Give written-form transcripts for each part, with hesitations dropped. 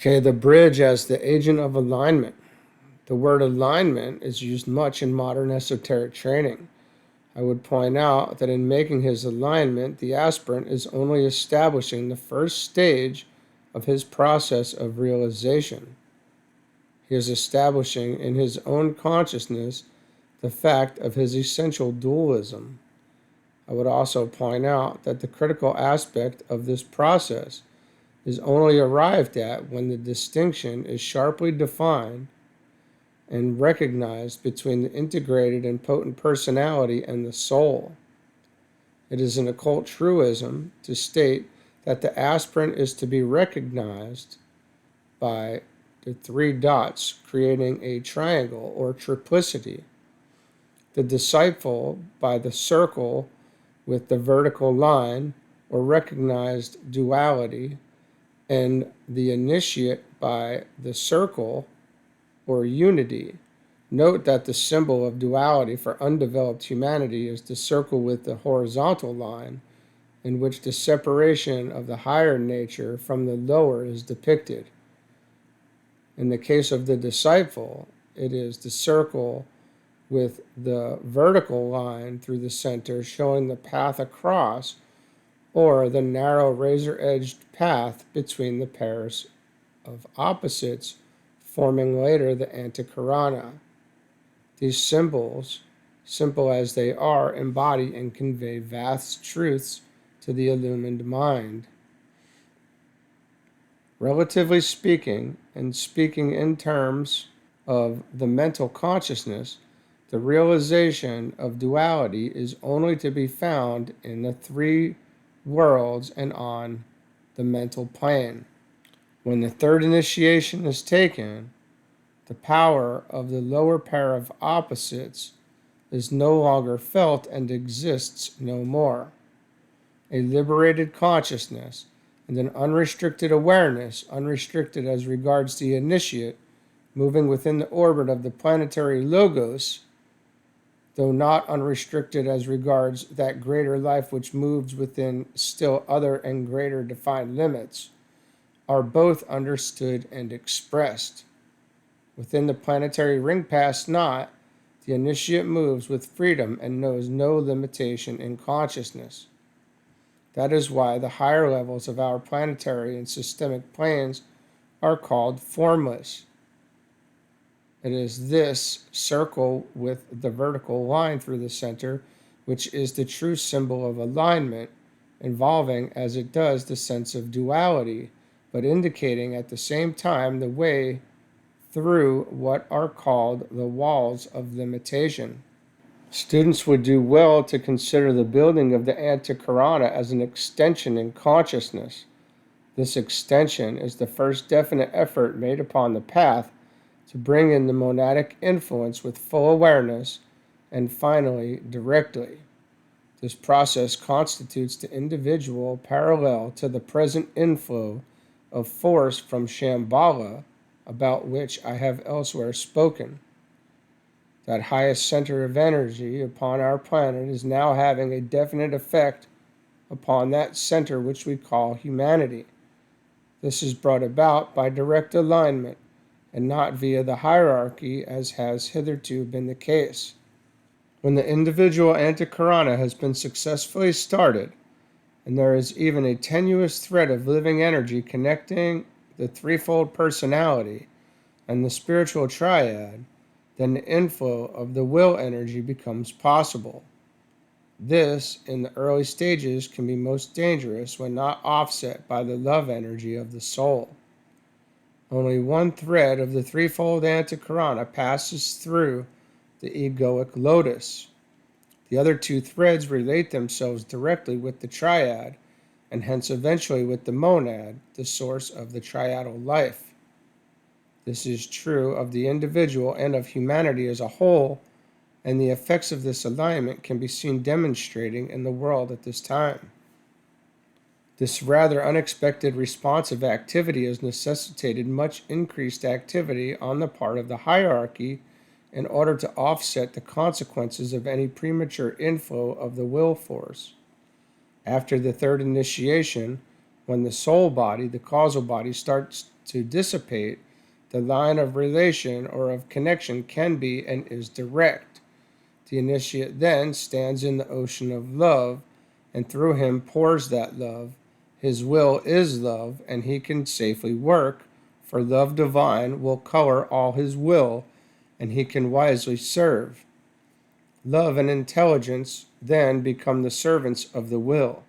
Okay, the bridge as the agent of alignment. The word alignment is used much in modern esoteric training. I would point out that in making his alignment, the aspirant is only establishing the first stage of his process of realization. He is establishing in his own consciousness the fact of his essential dualism. I would also point out that the critical aspect of this process is only arrived at when the distinction is sharply defined and recognized between the integrated and potent personality and the soul. It is an occult truism to state that the aspirant is to be recognized by the three dots creating a triangle or triplicity, the disciple by the circle with the vertical line or recognized duality, and the initiate by the circle or unity. Note that the symbol of duality for undeveloped humanity is the circle with the horizontal line, in which the separation of the higher nature from the lower is depicted. In the case of the disciple, it is the circle with the vertical line through the center showing the path across, or the narrow razor-edged path between the pairs of opposites, forming later the ANTAHKARANA. These symbols, simple as they are, embody and convey vast truths to the illumined mind. Relatively speaking, and speaking in terms of the mental consciousness, the realization of duality is only to be found in the three worlds and on the mental plane. When the third initiation is taken, the power of the lower pair of opposites is no longer felt and exists no more. A liberated consciousness and an unrestricted awareness, unrestricted as regards the initiate, moving within the orbit of the planetary logos, though not unrestricted as regards that greater life which moves within still other and greater defined limits, are both understood and expressed. Within the planetary ring past not, the initiate moves with freedom and knows no limitation in consciousness. That is why the higher levels of our planetary and systemic planes are called formless. It is this circle with the vertical line through the center which is the true symbol of alignment, involving as it does the sense of duality, but indicating at the same time the way through what are called the walls of limitation. Students would do well to consider the building of the ANTAHKARANA as an extension in consciousness. This extension is the first definite effort made upon the path to bring in the monadic influence with full awareness, and finally, directly. This process constitutes the individual parallel to the present inflow of force from Shambhala, about which I have elsewhere spoken. That highest center of energy upon our planet is now having a definite effect upon that center which we call humanity. This is brought about by direct alignment, and not via the hierarchy as has hitherto been the case. When the individual ANTAHKARANA has been successfully started, and there is even a tenuous thread of living energy connecting the threefold personality and the spiritual triad, then the inflow of the will energy becomes possible. This, in the early stages, can be most dangerous when not offset by the love energy of the soul. Only one thread of the threefold ANTAHKARANA passes through the egoic lotus. The other two threads relate themselves directly with the triad, and hence eventually with the monad, the source of the triadal life. This is true of the individual and of humanity as a whole, and the effects of this alignment can be seen demonstrating in the world at this time. This rather unexpected responsive activity has necessitated much increased activity on the part of the hierarchy in order to offset the consequences of any premature inflow of the will force. After the third initiation, when the soul body, the causal body, starts to dissipate, the line of relation or of connection can be and is direct. The initiate then stands in the ocean of love, and through him pours that love. His will is love, and he can safely work, for love divine will color all his will, and he can wisely serve. Love and intelligence then become the servants of the will.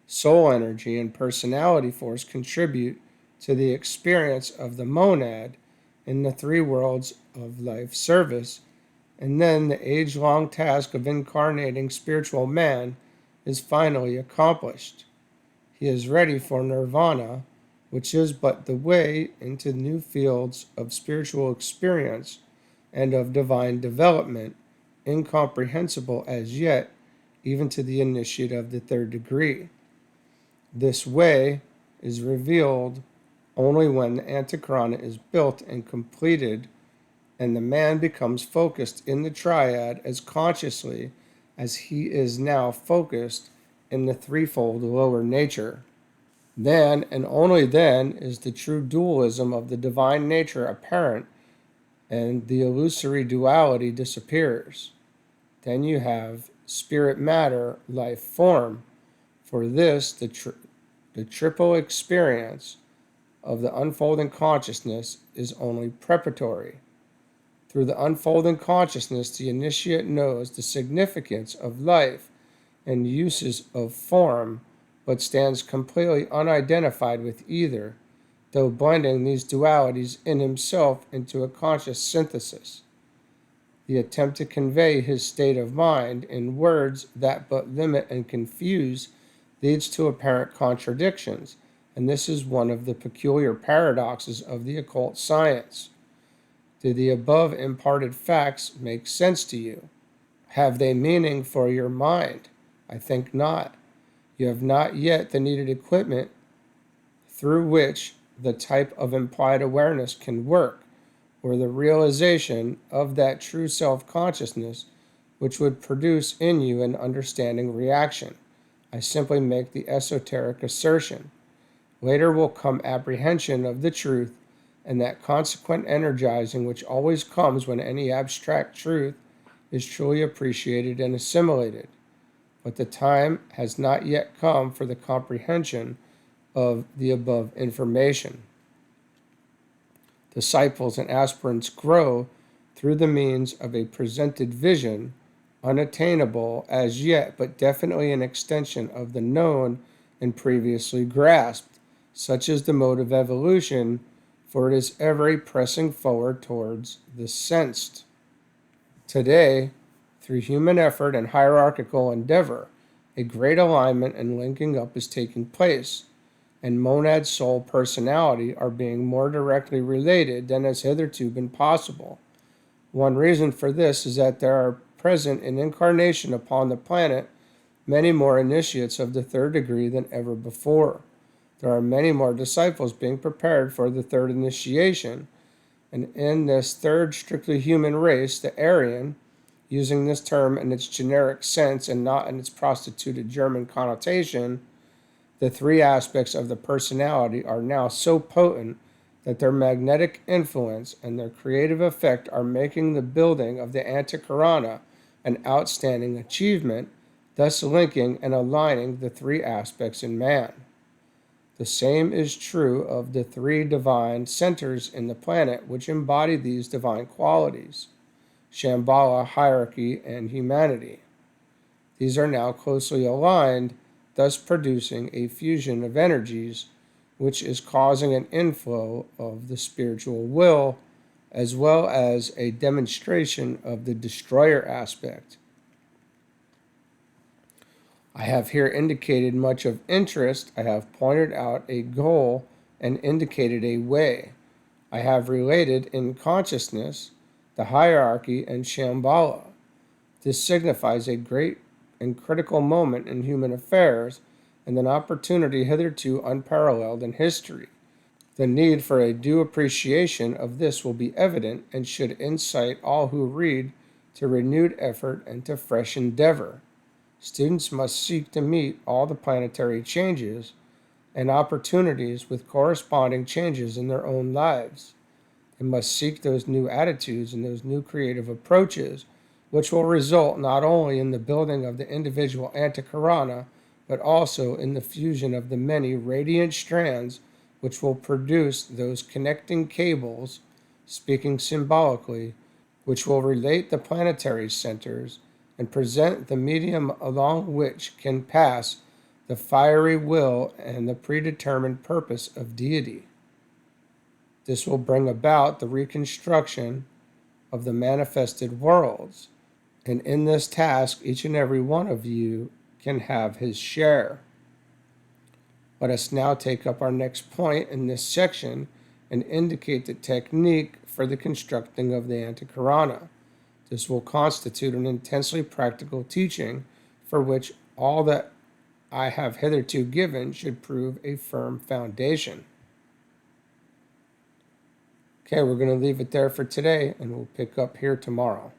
Soul energy and personality force contribute to the experience of the monad in the three worlds of life service, and then the age-long task of incarnating spiritual man is finally accomplished. He is ready for nirvana, which is but the way into new fields of spiritual experience and of divine development, incomprehensible as yet, even to the initiate of the third degree. This way is revealed only when the Antakarana is built and completed, and the man becomes focused in the triad as consciously as he is now focused in the threefold lower nature. Then, and only then, is the true dualism of the divine nature apparent, and the illusory duality disappears. Then you have spirit matter, life form. For this, the triple experience of the unfolding consciousness is only preparatory. Through the unfolding consciousness, the initiate knows the significance of life and uses of form, but stands completely unidentified with either, though blending these dualities in himself into a conscious synthesis. The attempt to convey his state of mind in words that but limit and confuse leads to apparent contradictions, and this is one of the peculiar paradoxes of the occult science. Do the above imparted facts make sense to you? Have they meaning for your mind? I think not. You have not yet the needed equipment through which the type of implied awareness can work, or the realization of that true self-consciousness which would produce in you an understanding reaction. I simply make the esoteric assertion. Later will come apprehension of the truth, and that consequent energizing which always comes when any abstract truth is truly appreciated and assimilated. But the time has not yet come for the comprehension of the above information. Disciples and aspirants grow through the means of a presented vision, unattainable as yet, but definitely an extension of the known and previously grasped. Such is the mode of evolution, for it is ever pressing forward towards the sensed. Today, through human effort and hierarchical endeavor, a great alignment and linking up is taking place, and monad soul personality are being more directly related than has hitherto been possible. One reason for this is that there are present in incarnation upon the planet many more initiates of the third degree than ever before. There are many more disciples being prepared for the third initiation, and in this third strictly human race, the Aryan, using this term in its generic sense and not in its prostituted German connotation, the three aspects of the personality are now so potent that their magnetic influence and their creative effect are making the building of the Antakarana an outstanding achievement, thus linking and aligning the three aspects in man. The same is true of the three divine centers in the planet which embody these divine qualities: Shambhala, hierarchy, and humanity. These are now closely aligned, thus producing a fusion of energies, which is causing an inflow of the spiritual will, as well as a demonstration of the destroyer aspect. I have here indicated much of interest. I have pointed out a goal and indicated a way. I have related in consciousness the hierarchy and Shambhala. This signifies a great and critical moment in human affairs and an opportunity hitherto unparalleled in history. The need for a due appreciation of this will be evident and should incite all who read to renewed effort and to fresh endeavor. Students must seek to meet all the planetary changes and opportunities with corresponding changes in their own lives. They must seek those new attitudes and those new creative approaches, which will result not only in the building of the individual Antakarana, but also in the fusion of the many radiant strands, which will produce those connecting cables, speaking symbolically, which will relate the planetary centers and present the medium along which can pass the fiery will and the predetermined purpose of deity. This will bring about the reconstruction of the manifested worlds, and in this task, each and every one of you can have his share. Let us now take up our next point in this section and indicate the technique for the constructing of the Antakarana. This will constitute an intensely practical teaching for which all that I have hitherto given should prove a firm foundation. Okay, we're going to leave it there for today, and we'll pick up here tomorrow.